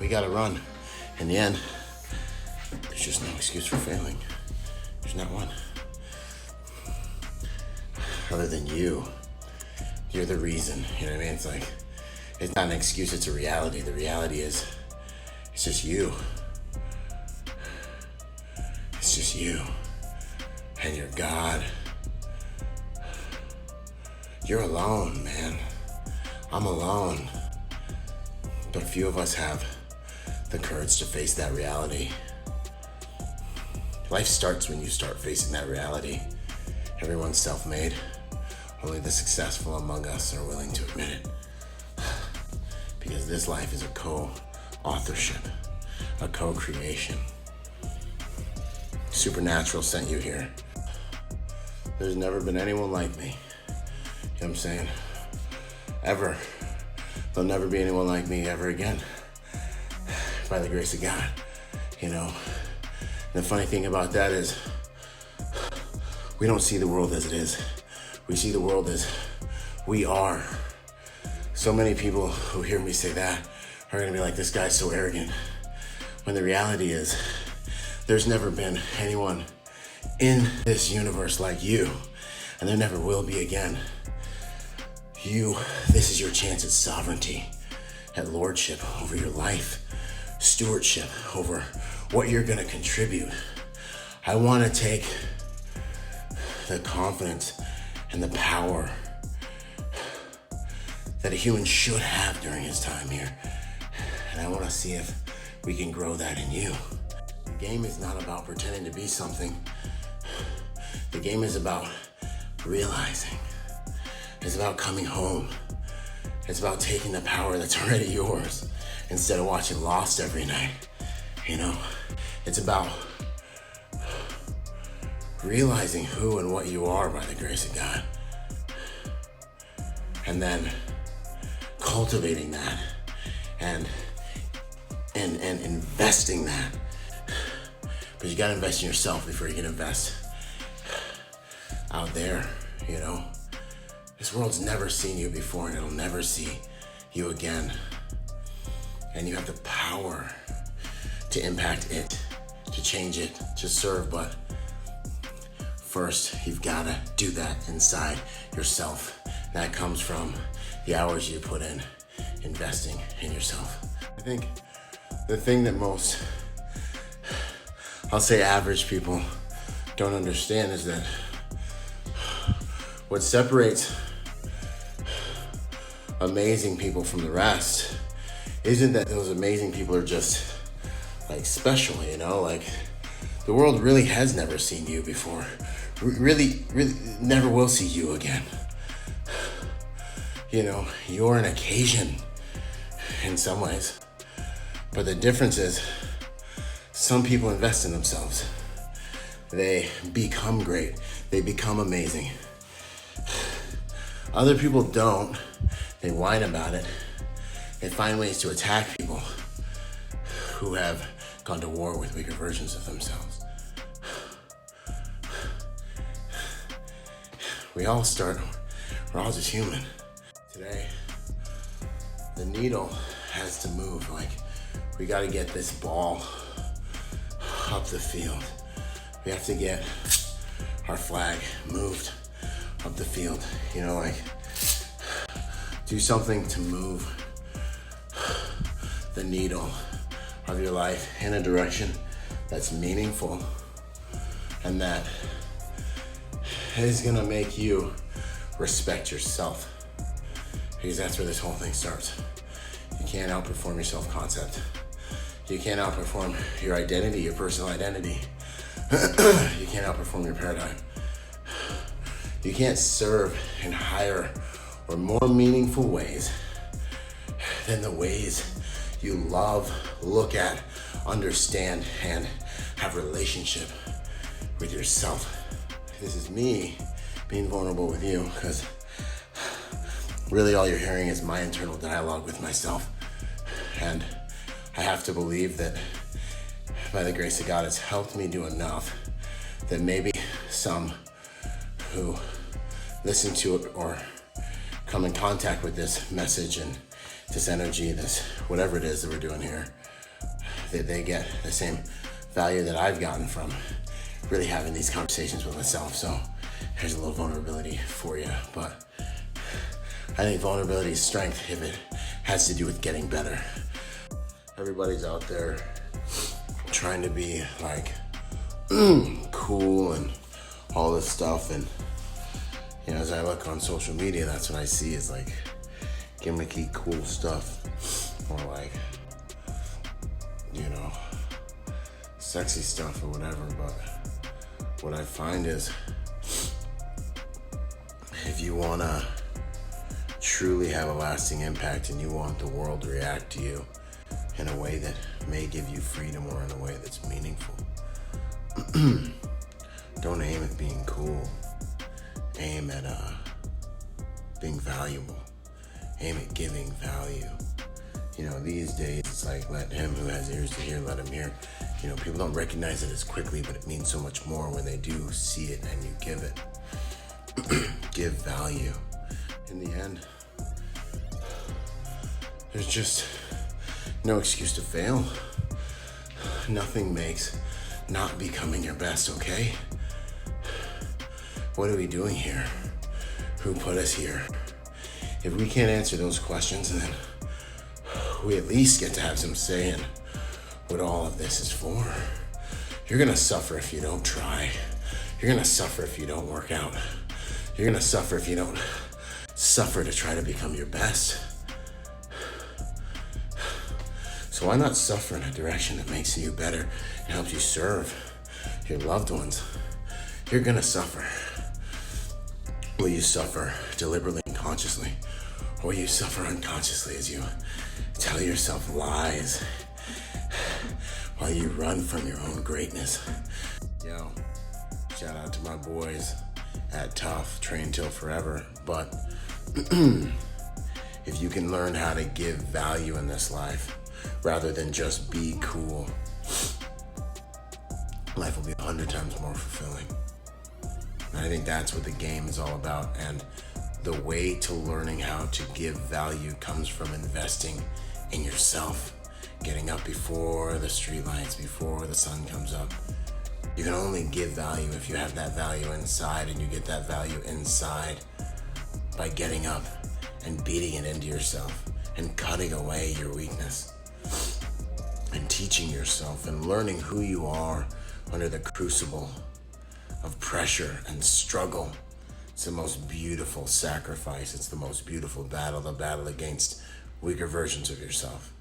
we gotta run. In the end, there's just no excuse for failing. There's not one. Other than you. You're the reason, you know what I mean? It's like, it's not an excuse, it's a reality. The reality is, it's just you. It's just you and your God. You're alone, man. I'm alone. But few of us have the courage to face that reality. Life starts when you start facing that reality. Everyone's self-made. Only the successful among us are willing to admit it. Because this life is a co-authorship, a co-creation. Supernatural sent you here. There's never been anyone like me. You know what I'm saying? Ever. There'll never be anyone like me ever again. By the grace of God, you know. And the funny thing about that is, we don't see the world as it is. We see the world as we are. So many people who hear me say that are gonna be like, this guy's so arrogant. When the reality is, there's never been anyone in this universe like you, and there never will be again. This is your chance at sovereignty, at lordship over your life, stewardship over what you're gonna contribute. I wanna take the confidence and the power that a human should have during his time here. And I wanna see if we can grow that in you. The game is not about pretending to be something. The game is about realizing. It's about coming home. It's about taking the power that's already yours instead of watching Lost every night, you know? It's about realizing who and what you are by the grace of God. And then cultivating that and investing that. But you gotta invest in yourself before you can invest out there, you know? This world's never seen you before and it'll never see you again. And you have the power to impact it, to change it, to serve, but first, you've gotta do that inside yourself. That comes from the hours you put in investing in yourself. I think the thing that most, I'll say average people don't understand is that what separates amazing people from the rest isn't that those amazing people are just like special, you know? Like the world really has never seen you before. Really never will see you again. You know, you're an occasion in some ways. But the difference is some people invest in themselves. They become great. They become amazing. Other people don't. They whine about it. They find ways to attack people who have gone to war with weaker versions of themselves. We all start, we're all just human. Today, the needle has to move. Like, we gotta get this ball up the field. We have to get our flag moved up the field. You know, like, do something to move the needle of your life in a direction that's meaningful and that is gonna make you respect yourself, because that's where this whole thing starts. You can't outperform your self-concept. You can't outperform your identity, your personal identity. You can't outperform your paradigm. You can't serve in higher or more meaningful ways than the ways you love, look at, understand, and have relationship with yourself. This is me being vulnerable with you, because really all you're hearing is my internal dialogue with myself. And I have to believe that by the grace of God, it's helped me do enough that maybe some who listen to it or come in contact with this message and this energy, this whatever it is that we're doing here, that they get the same value that I've gotten from really having these conversations with myself. So here's a little vulnerability for you. But I think vulnerability is strength if it has to do with getting better. Everybody's out there trying to be like cool and all this stuff, and you know, as I look on social media, that's what I see is like gimmicky cool stuff, or like, you know, sexy stuff or whatever. But what I find is, if you want to truly have a lasting impact and you want the world to react to you in a way that may give you freedom or in a way that's meaningful, don't aim at being cool. Aim at being valuable. Aim at giving value. You know, these days it's like, let him who has ears to hear, let him hear. You know, people don't recognize it as quickly, but it means so much more when they do see it and you give it. Give value. In the end, there's just no excuse to fail. Nothing makes not becoming your best okay. What are we doing here? Who put us here? If we can't answer those questions, then we at least get to have some say in what all of this is for. You're gonna suffer if you don't try. You're gonna suffer if you don't work out. You're gonna suffer if you don't suffer to try to become your best. So why not suffer in a direction that makes you better and helps you serve your loved ones? You're gonna suffer. Will you suffer deliberately and consciously? Or will you suffer unconsciously as you tell yourself lies while you run from your own greatness? Yo, shout out to my boys at Tough, Train Till Forever. But if you can learn how to give value in this life rather than just be cool, life will be 100 times more fulfilling. And I think that's what the game is all about. And the way to learning how to give value comes from investing in yourself, getting up before the streetlights, before the sun comes up. You can only give value if you have that value inside, and you get that value inside by getting up and beating it into yourself and cutting away your weakness and teaching yourself and learning who you are under the crucible of pressure and struggle. It's the most beautiful sacrifice. It's the most beautiful battle, the battle against weaker versions of yourself.